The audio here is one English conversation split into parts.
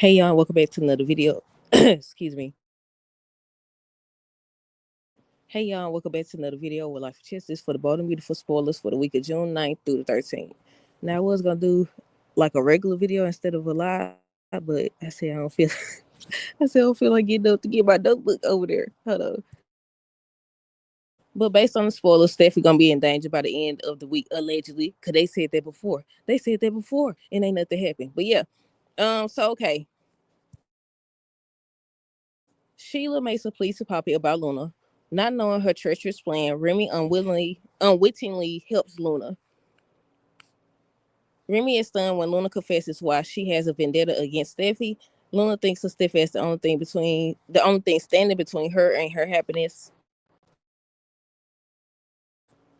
Hey y'all, welcome back to another video. Excuse me. Hey y'all, welcome back to another video with Life Chess. This for the Bold and Beautiful spoilers for the week of June 9th through the 13th. Now I was gonna do like a regular video instead of a live, but I said I don't feel I said I don't feel like getting up to get my notebook over there. Hold on. But based on the spoilers, Steffi gonna be in danger by the end of the week, allegedly. Cause they said that before. They said that before and ain't nothing happened. But yeah. So okay. Sheila makes a plea to Poppy about Luna. Not knowing her treacherous plan, Remy unwittingly helps Luna. Remy is stunned when Luna confesses why she has a vendetta against Steffi. Luna thinks of Steffi as the only thing standing between her and her happiness.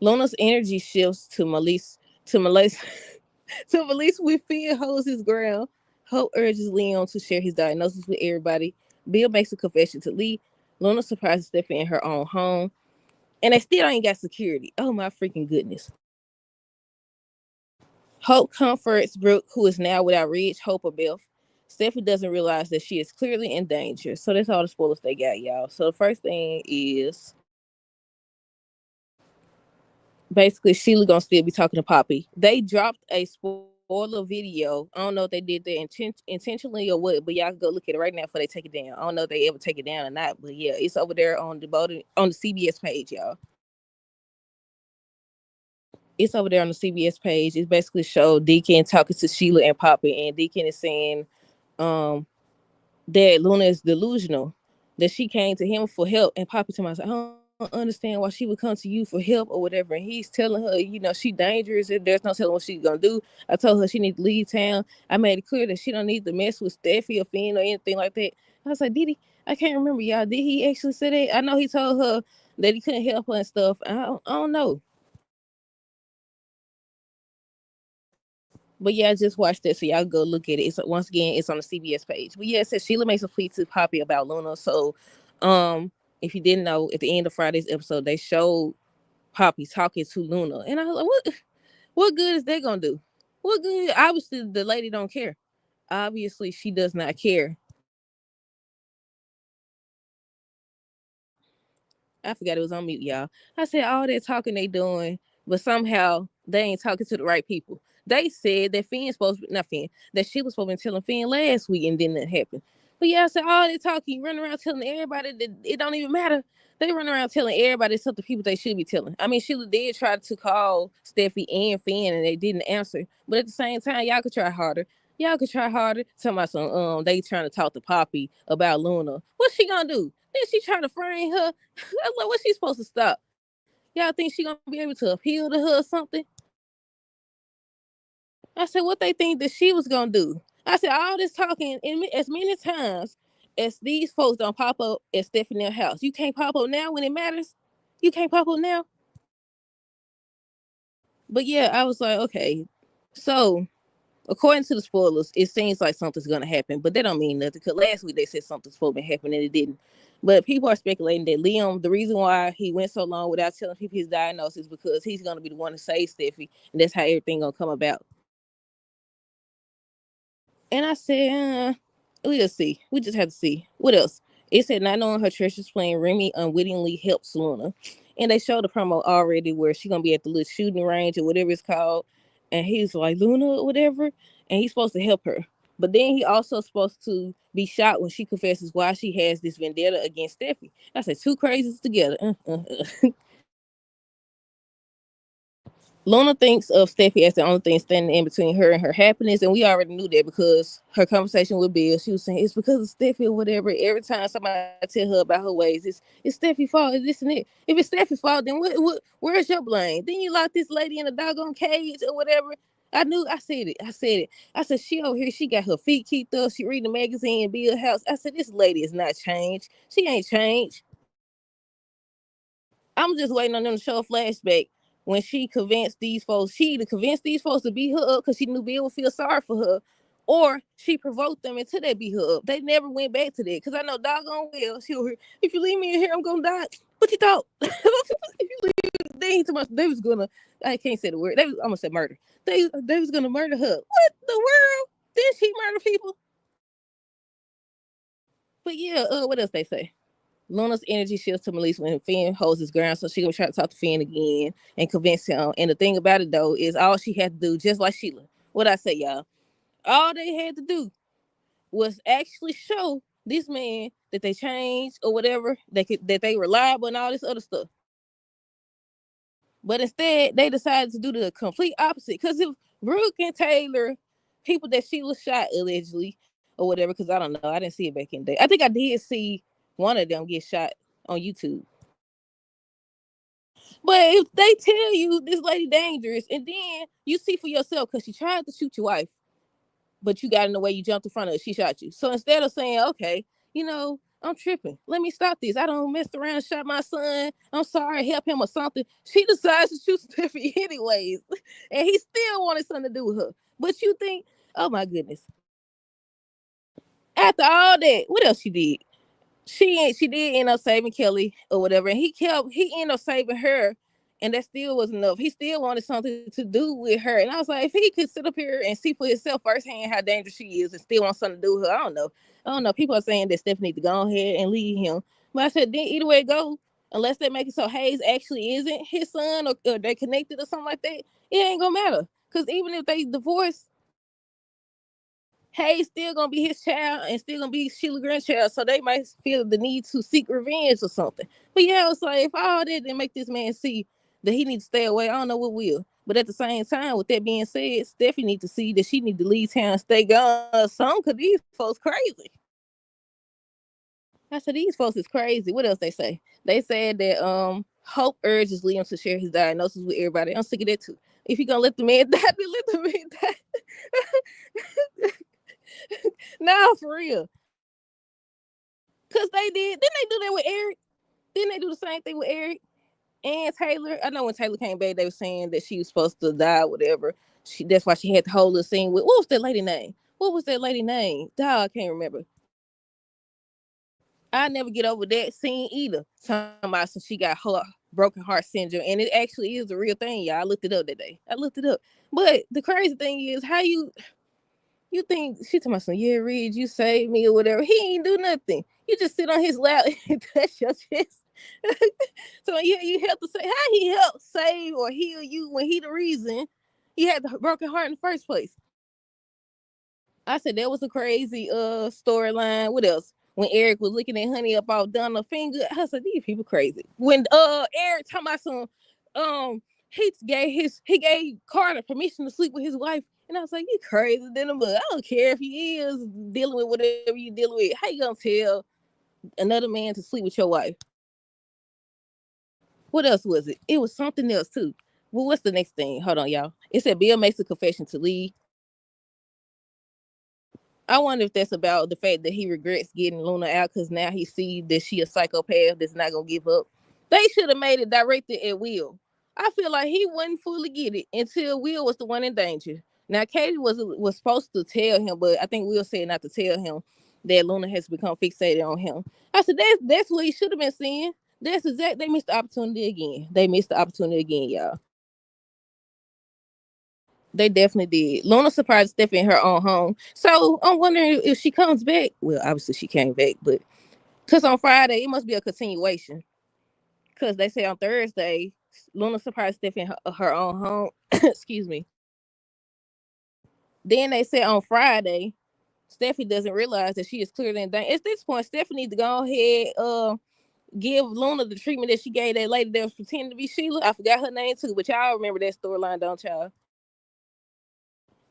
Luna's energy shifts to Melise to Melise to Melise with fear holds his ground. Hope urges Leon to share his diagnosis with everybody. Bill makes a confession to Lee. Luna surprises Steffi in her own home. And they still ain't got security. Oh my freaking goodness. Hope comforts Brooke, who is now without Ridge, Hope, or Beth. Stephanie doesn't realize that she is clearly in danger. So that's all the spoilers they got, y'all. So the first thing is basically Sheila gonna still be talking to Poppy. They dropped a spoiler video. I don't know if they did that intentionally or what, but y'all can go look at it right now before they take it down. I don't know if they ever take it down or not, but yeah, it's over there on the CBS page, y'all. It's over there on the CBS page. It's basically showed Deacon talking to Sheila and Poppy, and Deacon is saying that Luna is delusional, that she came to him for help, and Poppy told me, I don't understand why she would come to you for help or whatever. And he's telling her, she dangerous, and there's no telling what she's gonna do. I told her she needs to leave town. I made it clear that she don't need to mess with Steffi or Finn or anything like that. I was like, did he? I can't remember, y'all. Did he actually say that? I know he told her that he couldn't help her and stuff. I don't know. But yeah, I just watched it, so y'all go look at it. It's once again, it's on the CBS page. But yeah, it says Sheila makes a plea to Poppy about Luna. So, if you didn't know, at the end of Friday's episode, they showed Poppy talking to Luna, and I was like, what good is that gonna do? What good? Obviously, the lady don't care. Obviously, she does not care. I forgot it was on mute, y'all. I said all that talking they doing, but somehow they ain't talking to the right people. They said that that she was supposed to be telling Finn last week and didn't happen. But yeah, I said all that talking, running around telling everybody that it don't even matter. They run around telling everybody something people they should be telling. I mean, Sheila did try to call Steffi and Finn and they didn't answer. But at the same time, y'all could try harder. Y'all could try harder. Talking about some they trying to talk to Poppy about Luna. What's she gonna do? Then she trying to frame her. I'm like, what's she supposed to stop? Y'all think she gonna be able to appeal to her or something? I said, what they think that she was gonna do? I said, all this talking as many times as these folks don't pop up at Stephanie's house. You can't pop up now when it matters. You can't pop up now. But yeah, I was like, okay. So according to the spoilers, it seems like something's gonna happen, but that don't mean nothing. Cause last week they said something's supposed to happen and it didn't. But people are speculating that Liam, the reason why he went so long without telling people his diagnosis, because he's gonna be the one to save Steffi, and that's how everything gonna come about. And I said, we'll see. We just have to see. What else? It said not knowing her treacherous plan, Remy unwittingly helps Luna. And they showed the promo already where she's gonna be at the little shooting range or whatever it's called. And he's like, Luna or whatever. And he's supposed to help her. But then he also supposed to be shot when she confesses why she has this vendetta against Steffi. I said, two crazies together. Luna thinks of Steffi as the only thing standing in between her and her happiness, and we already knew that because her conversation with Bill, she was saying it's because of Steffi or whatever. Every time somebody tell her about her ways, it's Steffi's fault, it's this and it. If it's Steffi's fault, then where's your blame? Then you lock this lady in a doggone cage or whatever. I said it. I said, she over here, she got her feet kicked up. She reading the magazine, Bill house. I said, this lady is not changed. She ain't changed. I'm just waiting on them to show a flashback when she convinced these folks. She either convinced these folks to beat her up because she knew Bill would feel sorry for her, or she provoked them until they beat her up. They never went back to that because I know doggone well she'll hear, if you leave me in here, I'm gonna die. What you thought? If you leave, they ain't too much. They was gonna. I can't say the word. I'm gonna say murder. They was gonna murder her. What the world? Did she murder people? But yeah, what else they say? Luna's energy shifts to Melissa when Finn holds his ground, so she gonna try to talk to Finn again and convince him. And the thing about it though is all she had to do, just like Sheila. What I say, y'all? All they had to do was actually show this man that they changed or whatever, that they reliable and all this other stuff. But instead, they decided to do the complete opposite. Because if Brooke and Taylor, people that Sheila shot allegedly or whatever, because I don't know, I didn't see it back in the day. I think I did see one of them get shot on YouTube. But if they tell you this lady dangerous, and then you see for yourself because she tried to shoot your wife, but you got in the way, you jumped in front of her, she shot you. So instead of saying, okay, I'm tripping, let me stop this, I don't mess around and shot my son, I'm sorry, help him or something, she decides to shoot Steffi anyways. And he still wanted something to do with her. But you think, oh my goodness. After all that, what else she did? She did end up saving Kelly or whatever, and he ended up saving her, and that still wasn't enough. He still wanted something to do with her, and I was like, if he could sit up here and see for himself firsthand how dangerous she is, and still want something to do with her, I don't know. People are saying that Stephanie need to go ahead and leave him, but I said, then either way it go, unless they make it so Hayes actually isn't his son, or they connected or something like that, it ain't gonna matter. Because even if they divorce, Hayes still gonna be his child and still gonna be Sheila grandchild, so they might feel the need to seek revenge or something. But yeah, it's like if all that didn't make this man see that he needs to stay away, I don't know what will. But at the same time, with that being said, Stephanie needs to see that she need to leave town and stay gone or something, cause these folks crazy. I said these folks is crazy. What else they say? They said that Hope urges Liam to share his diagnosis with everybody. I'm sick of that too. If you gonna let the man die, then let the man die. Nah, for real. Cause they did. Didn't they do that with Eric? Didn't they do the same thing with Eric and Taylor? I know when Taylor came back, they were saying that she was supposed to die, whatever. That's why she had the whole little scene with, what was that lady name? What was that lady name? Dog, I can't remember. I never get over that scene either. Talking about so she got her broken heart syndrome, and it actually is a real thing, y'all. I looked it up that day. I looked it up. But the crazy thing is how you think she talking about some, yeah, Reed, you saved me or whatever. He ain't do nothing. You just sit on his lap and touch your chest. So yeah, you help to say how he helped save or heal you when he the reason you had the broken heart in the first place. I said that was a crazy storyline. What else? When Eric was looking at Honey up off Donna's finger, I said these people crazy. When Eric talking about some he gave Carter permission to sleep with his wife. And I was like, you crazy than a mug. I don't care if he is dealing with whatever you dealing with. How you gonna tell another man to sleep with your wife? What else was it? It was something else too. Well, what's the next thing? Hold on, y'all. It said Bill makes a confession to Lee. I wonder if that's about the fact that he regrets getting Luna out because now he sees that she a psychopath that's not gonna give up. They should have made it directed at Will. I feel like he wouldn't fully get it until Will was the one in danger. Now Katie was supposed to tell him, but I think Will said not to tell him that Luna has become fixated on him. I said that's what he should have been seeing. That's exact. They missed the opportunity again. They missed the opportunity again, y'all. They definitely did. Luna surprised Stephanie in her own home. So I'm wondering if she comes back. Well, obviously she came back, but because on Friday it must be a continuation. Because they say on Thursday, Luna surprised Stephanie in her own home. Excuse me. Then they said on Friday, Stephanie doesn't realize that she is clearly in danger. At this point, Stephanie needs to go ahead, give Luna the treatment that she gave that lady that was pretending to be Sheila. I forgot her name too, but y'all remember that storyline, don't y'all?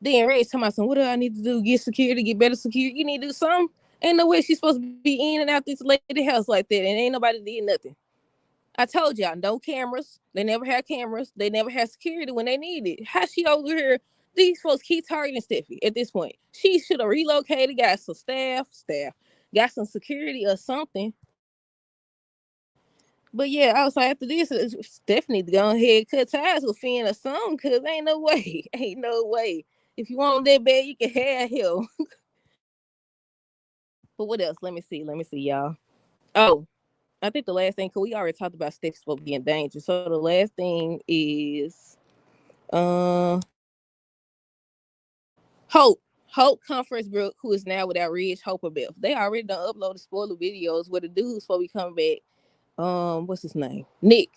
Then Red's talking about some, what do I need to do? Get security, get better security. You need to do something. Ain't no way she's supposed to be in and out this lady house like that, and ain't nobody did nothing. I told y'all, no cameras. They never had cameras. They never had security when they needed. How she over here? These folks keep targeting Steffi at this point. She should have relocated, got some staff, got some security or something. But yeah, I was like, after this, Stephanie to go ahead and cut ties with Finn or something, because ain't no way. Ain't no way. If you want that bad, you can have him. But what else? Let me see. Let me see, y'all. Oh, I think the last thing, because we already talked about Steph supposed to be in danger. So the last thing is Hope. Hope comforts Brooke, who is now without Ridge, Hope, or Beth. They already done uploaded spoiler videos where the dude's supposed to be coming back. What's his name? Nick.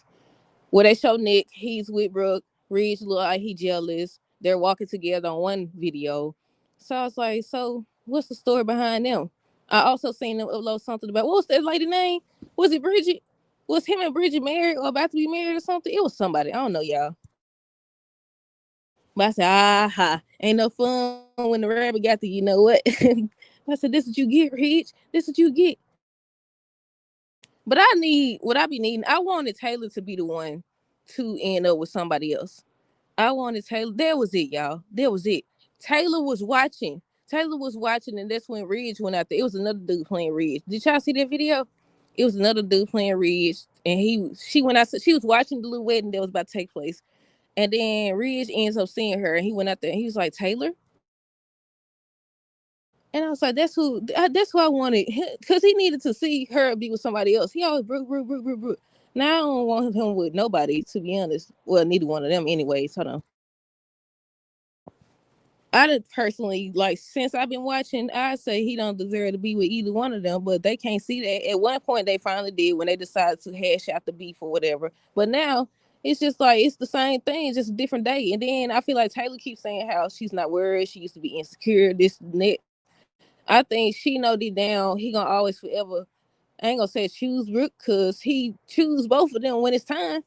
Where they show Nick, he's with Brooke. Ridge look like he jealous. They're walking together on one video. So I was like, so what's the story behind them? I also seen them upload something about, what was that lady name? Was it Bridget? Was him and Bridget married or about to be married or something? It was somebody. I don't know, y'all. But I said, aha, ain't no fun when the rabbit got the, you know what? I said, this what you get, Ridge. This what you get. But I need, what I be needing, I wanted Taylor to be the one to end up with somebody else. I wanted Taylor. There was it, y'all. There was it. Taylor was watching. Taylor was watching, and that's when Ridge went out there. It was another dude playing Ridge. Did y'all see that video? It was another dude playing Ridge, and she went out. She was watching the little wedding that was about to take place, and then Ridge ends up seeing her, and he went out there, and he was like, Taylor. And I was like, that's who I wanted, because he needed to see her be with somebody else. He always Brooke. Now I don't want him with nobody, to be honest. Well, neither one of them, anyways. Hold on. I did personally, like, since I've been watching, I say he don't deserve to be with either one of them, but they can't see that. At one point, they finally did when they decided to hash out the beef or whatever. But now it's just like it's the same thing, just a different day. And then I feel like Taylor keeps saying how she's not worried, she used to be insecure, this and that. I think she know deep down he gonna always forever. I ain't gonna say choose Brooke, cause he choose both of them when it's time.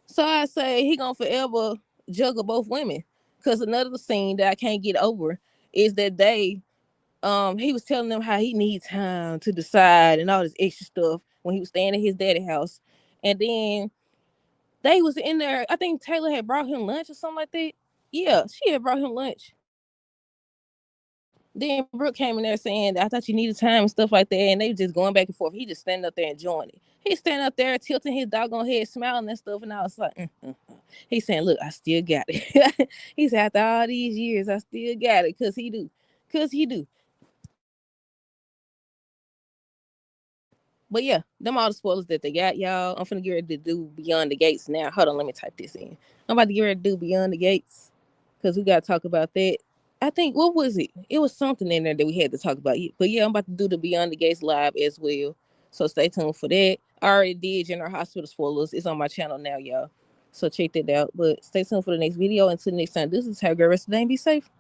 So I say he gonna forever juggle both women. Cause another scene that I can't get over is that he was telling them how he needs time to decide and all this extra stuff when he was staying at his daddy house. And then they was in there, I think Taylor had brought him lunch or something like that. Yeah, she had brought him lunch. Then Brooke came in there saying, I thought you needed time and stuff like that. And they was just going back and forth. He just standing up there enjoying it. He standing up there tilting his doggone head, smiling and stuff. And I was like, He's saying, look, I still got it. He said, after all these years, I still got it. Because he do. Because he do. But yeah, them all the spoilers that they got, y'all. I'm finna get ready to do Beyond the Gates now. Hold on, let me type this in. I'm about to get ready to do Beyond the Gates. Because we got to talk about that. I think, what was it? It was something in there that we had to talk about. But yeah, I'm about to do the Beyond the Gates live as well. So stay tuned for that. I already did General Hospital spoilers. It's on my channel now, y'all. So check that out. But stay tuned for the next video. Until next time, this is how girl rest of the day. Be safe.